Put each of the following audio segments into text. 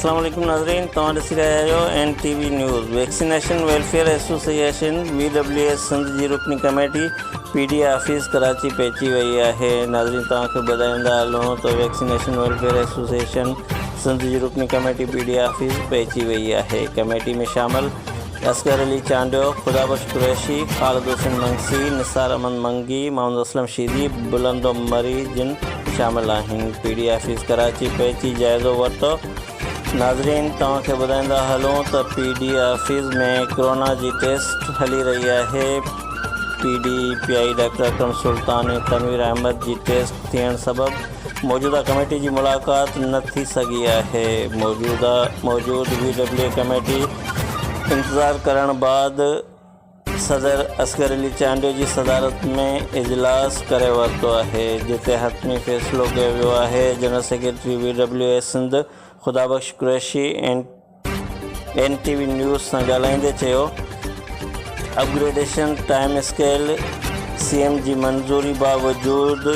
अस्सलाम वालेकुम नाज़रीन, तव्हां ॾिसी रहिया आहियो NTV news. Vaccination welfare association VWS Sindh जी रुकनी कमेटी PD ऑफिस कराची पहुची वई आहे। नाज़रीन, तव्हांखे ॿुधाईंदा हलूं त वैक्सीनेशन वेलफेयर एसोसिएशन सिंध जी रुकनी कमेटी PD ऑफिस पहुची वई आहे। कमेटी में शामिल असगर अली चांडियो, खुदाबख्श कुरैशी, ख़ालिद हुसैन मंगसी, निसार अहमद मंगी, मोहम्मद असलम शीदी, बुलंदो मरी जिन शामिल आहिनि। PD ऑफिस कराची पहुची जाइज़ो वरितो। नाज़रीन, तव्हांखे ॿुधाईंदा हलूं त PD ऑफिस में कोरोना जी टेस्ट हली रही आहे। PI डॉक्टर अकरम सुल्तान ऐं तनवीर अहमद जी टेस्ट थियण सबबि मौजूदा कमेटी जी मुलाक़ात न थी सघी आहे। मौजूद VW कमेटी इंतज़ार करण बाद सदर असगर अली चांडियो जी सदारत में इजलास करे वरितो आहे, जिते हतमी फ़ैसिलो कयो वियो आहे। General secretary VWS Sindh Khudabakhsh Qureshi NTV news सां ॻाल्हाईंदे चयो, अपग्रेडेशन टाइम स्केल CM जी मंज़ूरी बावजूदु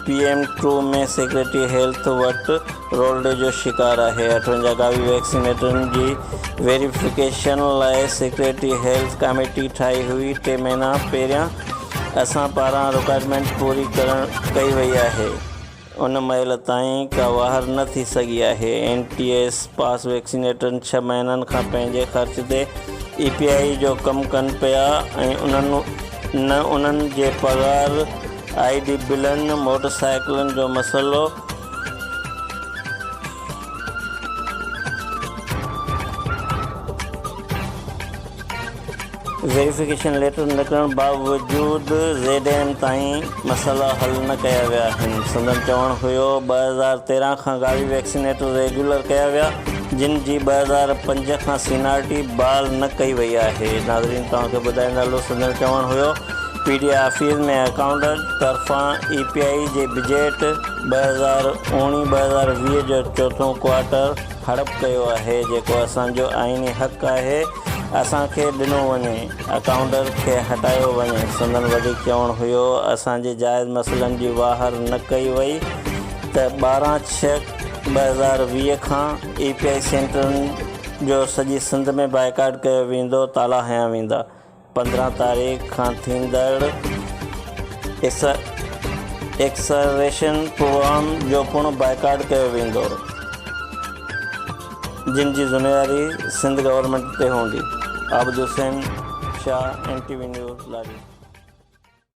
PM2 में सेक्रेटरी हेल्थ वटि रोलडे जो शिकार आहे। 58 गावी वैक्सीनेटरनि जी वेरिफिकेशन लाइ सेक्रेटरी हेल्थ कमेटी ठाही हुई। 3 महीना पहिरियां असां पारां रिक्वायरमेंट पूरी कई वई आहे। उन महिल ताईं का वाहर न थी सघी आहे। NTS पास वैक्सीनेटरनि 6 महीननि खां पंहिंजे ख़र्च ते EPI जो कमु कनि पिया ऐं उन्हनि जे पघार ID बिलनि, मोटरसाइकिलनि जो मसइलो वेरिफिकेशन लेटर निकिरण बावजूदु ZM ताईं मसइला हल न कया विया आहिनि। संदन चवणु हुयो 2013 खां गावी वैक्सीनेटर रेगुलर कया विया, जिन जी 2005 खां सीनियरिटी बहाल न कई वई आहे। नाज़रीन, तव्हांखे ॿुधाईंदा हलो, संदन चवणु हुयो PD ऑफिस में अकाउंटेंट तरफ़ां EPI जे बजट 2019-2020 जो चौथों क्वार्टर हड़प कयो आहे, जेको असांजो आइनी हक़ आहे, असांखे ॾिनो वञे, अकाउंटर खे हटायो वञे। संदन वधीक चवणु हुयो, असांजे जाइज़ मसइलनि जी वाहर न कई वई त 12/6/2020 खां EPI सेंटरनि जो सॼी सिंध में बाइकाट कयो वेंदो, ताला हया वेंदा। 15 तारीख़ खां थींदड़ एक्सरेशन प्रोग्राम जो पिणु बाइकाट कयो वेंदो, जिन जी ज़िम्मेदारी सिंध गवर्नमेंट ते हूंदी। Abid Hussain Shah NTV news لاڏيون।